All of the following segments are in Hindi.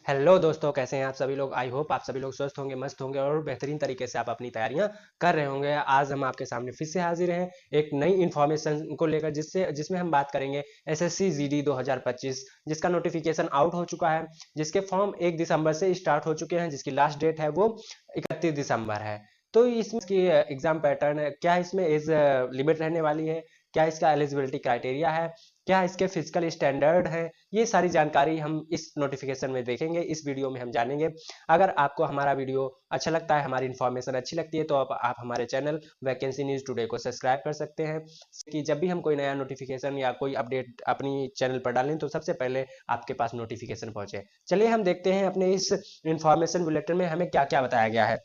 हेलो दोस्तों, कैसे हैं आप सभी लोग। आई होप आप सभी लोग स्वस्थ होंगे, मस्त होंगे और बेहतरीन तरीके से आप अपनी तैयारियां कर रहे होंगे। आज हम आपके सामने फिर से हाजिर हैं एक नई इन्फॉर्मेशन को लेकर, जिसमें हम बात करेंगे एसएससी जीडी 2025, जिसका नोटिफिकेशन आउट हो चुका है, जिसके फॉर्म 1 दिसंबर से स्टार्ट हो चुके हैं, जिसकी लास्ट डेट है वो 31 दिसंबर है। तो इसकी एग्जाम पैटर्न है, क्या इसमें एज लिमिट रहने वाली है, क्या इसका एलिजिबिलिटी क्राइटेरिया है, क्या इसके फिजिकल स्टैंडर्ड है, ये सारी जानकारी हम इस नोटिफिकेशन में देखेंगे, इस वीडियो में हम जानेंगे। अगर आपको हमारा वीडियो अच्छा लगता है, हमारी इन्फॉर्मेशन अच्छी लगती है, तो आप हमारे चैनल वैकेंसी न्यूज टुडे को सब्सक्राइब कर सकते हैं कि जब भी हम कोई नया नोटिफिकेशन या कोई अपडेट अपनी चैनल पर डालें तो सबसे पहले आपके पास नोटिफिकेशन पहुंचे। चलिए हम देखते हैं अपने इस इन्फॉर्मेशन बुलेटिन में हमें क्या क्या बताया गया है।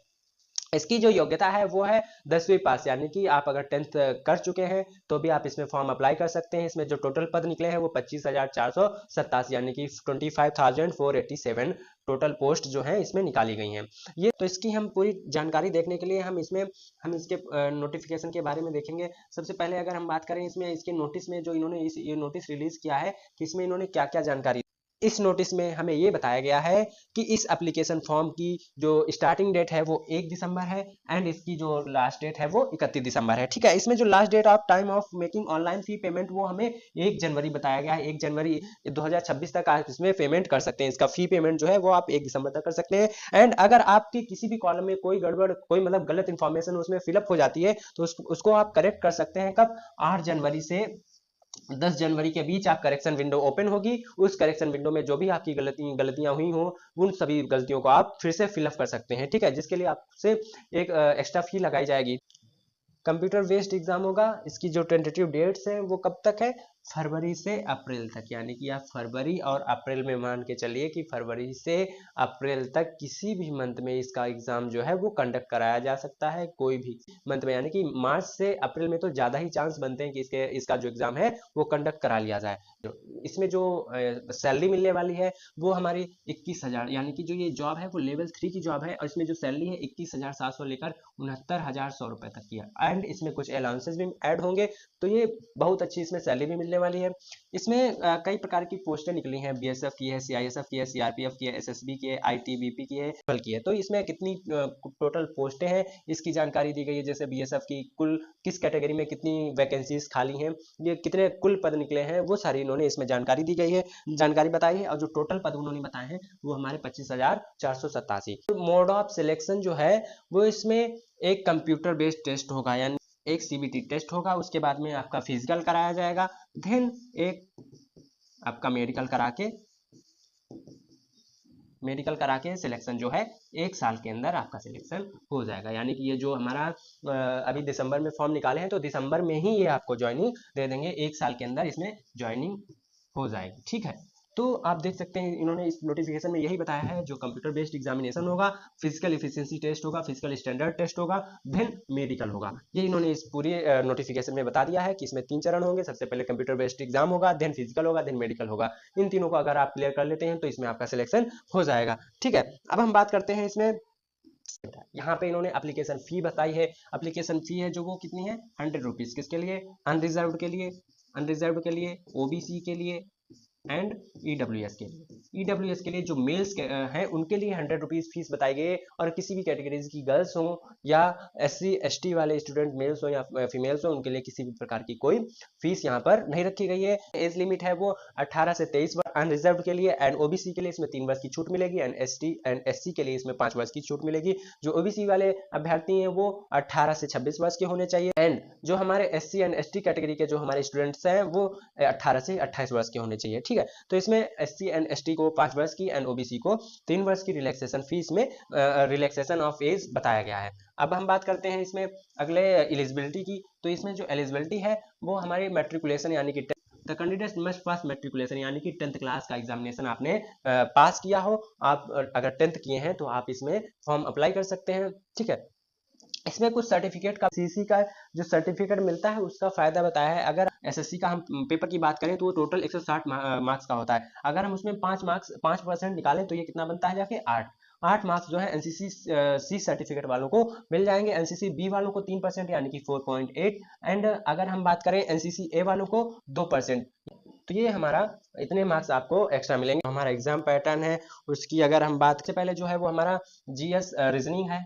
इसकी जो योग्यता है वो है 10वीं पास, यानी कि आप अगर 10th कर चुके हैं तो भी आप इसमें फॉर्म अप्लाई कर सकते हैं। इसमें जो टोटल पद निकले हैं वो 25,487, यानी कि 25,487 टोटल पोस्ट जो है इसमें निकाली गई हैं। ये तो इसकी हम पूरी जानकारी देखने के लिए हम इसके नोटिफिकेशन के बारे में देखेंगे। सबसे पहले अगर हम बात करें इसमें इसके नोटिस में, जो इन्होंने ये नोटिस रिलीज किया है कि इसमें इन्होंने क्या क्या जानकारी, इस नोटिस में हमें ये बताया गया है कि इस एप्लीकेशन फॉर्म की जो स्टार्टिंग डेट है वो 1 दिसंबर है एंड इसकी जो लास्ट डेट है वो 31 दिसंबर है। ठीक है, इसमें जो last date of time of making online fee payment वो हमें 1 जनवरी बताया गया है। 1 जनवरी 2026 तक आप इसमें पेमेंट कर सकते हैं। इसका फी पेमेंट जो है वो आप 1 दिसंबर तक कर सकते हैं। एंड अगर आपकी किसी भी कॉलम में कोई गड़बड़, कोई मतलब गलत इंफॉर्मेशन उसमें फिलअप हो जाती है तो उसको आप करेक्ट कर सकते हैं। कब? 8 जनवरी से 10 जनवरी के बीच आप करेक्शन विंडो ओपन होगी। उस करेक्शन विंडो में जो भी आपकी गलतियां हुई हो, उन सभी गलतियों को आप फिर से फिलअप कर सकते हैं। ठीक है, जिसके लिए आपसे एक एक्स्ट्रा फी लगाई जाएगी। कंप्यूटर बेस्ड एग्जाम होगा। इसकी जो टेंटेटिव डेट्स है वो कब तक है? फरवरी से अप्रैल तक, यानी कि आप फरवरी और अप्रैल में मान के चलिए कि फरवरी से अप्रैल तक किसी भी मंथ में इसका एग्जाम जो है वो कंडक्ट कराया जा सकता है। कोई भी मंथ में, यानी कि मार्च से अप्रैल में तो ज़्यादा ही चांस बनते हैं कि इसका जो एग्जाम है वो कंडक्ट करा लिया जाए। इसमें जो सैलरी मिलने वाली है वो हमारी 21,000, यानी कि जो ये जॉब है वो लेवल 3 की जॉब है और इसमें जो सैलरी है 21,700 लेकर 69,100 रुपए तक की है। एंड इसमें कुछ अलाउंसेस भी ऐड होंगे, तो ये बहुत अच्छी इसमें सैलरी भी मिलने वाली है। इसमें कई प्रकार की पोस्टें निकली हैं। बीएसएफ की है, सीआईएसएफ की है, सीआरपीएफ की है, एसएसबी की है, आईटीबीपी की है, की है। तो इसमें कितनी टोटल पोस्टें हैं इसकी जानकारी दी गई है। जैसे बीएसएफ की कुल किस कैटेगरी में कितनी वैकेंसीज खाली हैं, ये कितने कुल पद निकले हैं, वो सारी इन्होंने इसमें जानकारी दी गई है, जानकारी बताई है। और जो टोटल पद उन्होंने बताए हैं वो हमारे 25,487। मोड ऑफ सिलेक्शन जो है वो इसमें एक कंप्यूटर बेस्ड टेस्ट होगा, यानी एक सीबीटी टेस्ट होगा। उसके बाद में आपका फिजिकल कराया जाएगा, देन एक आपका मेडिकल करा के सिलेक्शन जो है 1 साल के अंदर आपका सिलेक्शन हो जाएगा। यानी कि ये जो हमारा अभी दिसंबर में फॉर्म निकाले हैं तो दिसंबर में ही ये आपको ज्वाइनिंग दे देंगे। 1 साल के अंदर इसमें ज्वाइनिंग हो जाएगी। ठीक है, तो आप देख सकते हैं इन्होंने इस नोटिफिकेशन में यही बताया है, जो कंप्यूटर बेस्ड एग्जामिनेशन होगा, फिजिकल इफिशियंसी टेस्ट होगा, फिजिकल स्टैंडर्ड टेस्ट होगा, देन मेडिकल होगा। ये इन्होंने इस पूरी नोटिफिकेशन में बता दिया है कि इसमें 3 चरण होंगे। सबसे पहले कंप्यूटर बेस्ड एग्जाम होगा, देन फिजिकल होगा, देन मेडिकल होगा। इन तीनों को अगर आप क्लियर कर लेते हैं तो इसमें आपका सिलेक्शन हो जाएगा। ठीक है, अब हम बात करते हैं इसमें, यहाँ पे इन्होंने एप्लीकेशन फी बताई है। एप्लीकेशन फी है जो वो कितनी है? 100 रुपीज। किसके लिए? अनरिजर्व के लिए, अनरिजर्व के लिए, ओबीसी के लिए एंड ईडब्ल्यूएस के लिए। ईडब्ल्यूएस के लिए जो मेल्स हैं उनके लिए 100 रुपीज फीस बताई गई है। और किसी भी कैटेगरीज की गर्ल्स हो या एससी एसटी वाले स्टूडेंट मेल्स हो या फीमेल्स हो, उनके लिए किसी भी प्रकार की कोई फीस यहाँ पर नहीं रखी गई है। एज लिमिट है वो 18 से 23 वर्ष अनरिजर्व के लिए, एंड ओबीसी के लिए इसमें 3 वर्ष की छूट मिलेगी, एंड एसटी एंड एससी के लिए इसमें 5 वर्ष की छूट मिलेगी। जो ओबीसी वाले अभ्यर्थी हैं वो 18 से 26 वर्ष के होने चाहिए, एंड जो हमारे एससी एंड एसटी कैटेगरी के जो हमारे स्टूडेंट्स हैं वो 18 से 28 वर्ष के होने चाहिए। ठीक है, तो इसमें एससी एंड एसटी को 5 वर्ष की एंड ओबीसी को 3 वर्ष की रिलैक्सेशन फीस में रिलैक्सेशन ऑफ एज बताया गया है। अब हम बात करते हैं इसमें अगले एलिजिबिलिटी की। तो इसमें जो एलिजिबिलिटी है वो हमारी मेट्रिकुलेशन, यानी कि the candidate must pass matriculation, यानी कि 10th क्लास का एग्जामिनेशन आपने पास किया हो। आप अगर 10th किए हैं तो आप इसमें फॉर्म अप्लाई कर सकते हैं। ठीक है, इसमें कुछ सर्टिफिकेट का, सीसी का जो सर्टिफिकेट मिलता है उसका फायदा बताया है। अगर एसएससी का हम पेपर की बात करें तो वो टोटल 160 मार्क्स का होता है। अगर हम उसमें 5% निकालें तो ये कितना बनता है? जाके 8 मार्क्स जो है एनसीसी सी सर्टिफिकेट वालों को मिल जाएंगे। एनसीसी बी वालों को 3%, यानी कि 4.8। एंड अगर हम बात करें एनसीसी ए वालों को 2%, तो ये हमारा इतने मार्क्स आपको एक्स्ट्रा मिलेंगे। हमारा एग्जाम पैटर्न है उसकी अगर हम बात से पहले जो है वो हमारा जीएस रीजनिंग है,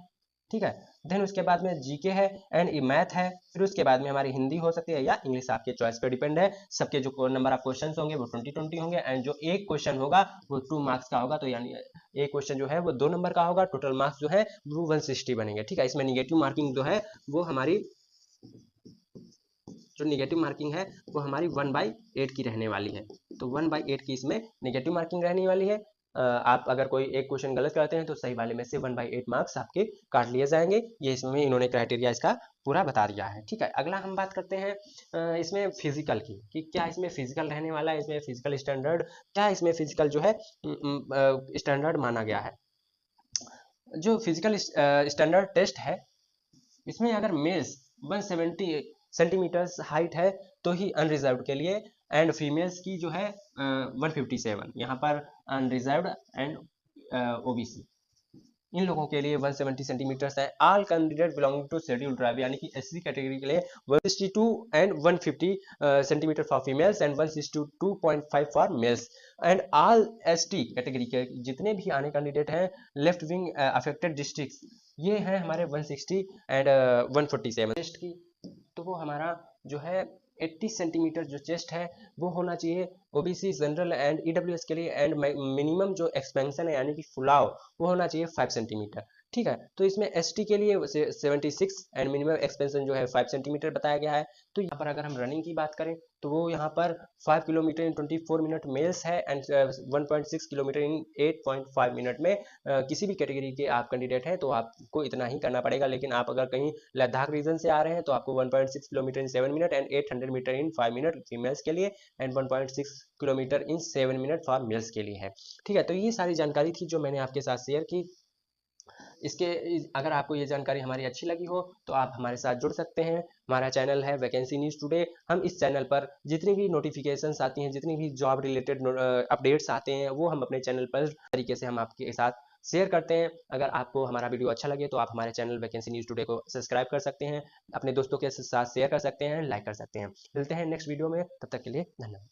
ठीक है। देन उसके बाद में जीके है एंड मैथ है, फिर उसके बाद में हमारी हिंदी हो सकती है या इंग्लिश, आपके चॉइस पे डिपेंड है। सबके जो नंबर ऑफ क्वेश्चन होंगे वो 20-20 होंगे एंड जो एक क्वेश्चन होगा वो 2 मार्क्स का होगा, तो यानी एक क्वेश्चन जो है वो 2 नंबर का होगा। टोटल मार्क्स जो है वो 160 बनेंगे, ठीक है। इसमें निगेटिव मार्किंग जो है वो हमारी जो निगेटिव मार्किंग है वो हमारी 1/8 की रहने वाली है। तो 1/8 की इसमें निगेटिव मार्किंग रहने वाली है। आप अगर कोई एक क्वेश्चन गलत करते हैं तो सही वाले में से 1/8 मार्क्स आपके काट लिए जाएंगे। ये इसमें इन्होंने क्राइटेरिया इसका पूरा बता दिया है, ठीक है। अगला हम बात करते हैं इसमें फिजिकल की, कि क्या इसमें फिजिकल रहने वाला है, इसमें फिजिकल स्टैंडर्ड क्या, इसमें फिजिकल जो है स्टैंडर्ड माना गया है। जो फिजिकल स्टैंडर्ड टेस्ट है इसमें अगर मेल्स 170 सेंटीमीटर्स हाइट है तो ही अनरिजर्व्ड के लिए, एंड फीमेल्स की जो है 157, यहाँ पर अनरिजर्व्ड एंड ओबीसी इन लोगों के लिए 170 सेंटीमीटर्स है। All candidate belonging to schedule tribe यानी कि एससी कैटेगरी के लिए 162 and 150 centimetre for females and 162.5 for males, and all ST category के जितने भी आने कैंडिडेट हैं लेफ्ट विंग अफेक्टेड डिस्ट्रिक्ट्स, ये हैं हमारे 160 एंड 147 चेस्ट की। तो वो हमारा जो है 80 सेंटीमीटर जो चेस्ट है वो होना चाहिए ओबीसी जनरल एंड ईडब्ल्यूएस के लिए, एंड मिनिमम जो एक्सपेंशन है यानी कि फुलाव वो होना चाहिए 5 सेंटीमीटर, ठीक है। तो इसमें एसटी के लिए 76 एंड मिनिमम एक्सपेंशन जो है 5 सेंटीमीटर बताया गया है। तो यहाँ पर अगर हम रनिंग की बात करें तो वो यहाँ पर 5 किलोमीटर इन 24 मिनट मेल्स है एंड 1.6 किलोमीटर इन 8.5 मिनट में किसी भी कैटेगरी के आप कैंडिडेट हैं तो आपको इतना ही करना पड़ेगा। लेकिन आप अगर कहीं लद्दाख रीजन से आ रहे हैं तो आपको 1.6 kilometre in 7 minute and 800 metre in 5 minute females के लिए and 1.6 kilometre in 7 minute for males के लिए है, ठीक है। तो ये सारी जानकारी थी जो मैंने आपके साथ शेयर की। इसके अगर आपको ये जानकारी हमारी अच्छी लगी हो तो आप हमारे साथ जुड़ सकते हैं। हमारा चैनल है वैकेंसी न्यूज़ टुडे। हम इस चैनल पर जितनी भी नोटिफिकेशंस आती हैं, जितनी भी जॉब रिलेटेड अपडेट्स आते हैं वो हम अपने चैनल पर तरीके से हम आपके साथ शेयर करते हैं। अगर आपको हमारा वीडियो अच्छा लगे तो आप हमारे चैनल वैकेंसी न्यूज़ टुडे को सब्सक्राइब कर सकते हैं, अपने दोस्तों के साथ शेयर कर सकते हैं, लाइक कर सकते हैं। मिलते हैं नेक्स्ट वीडियो में, तब तक के लिए धन्यवाद।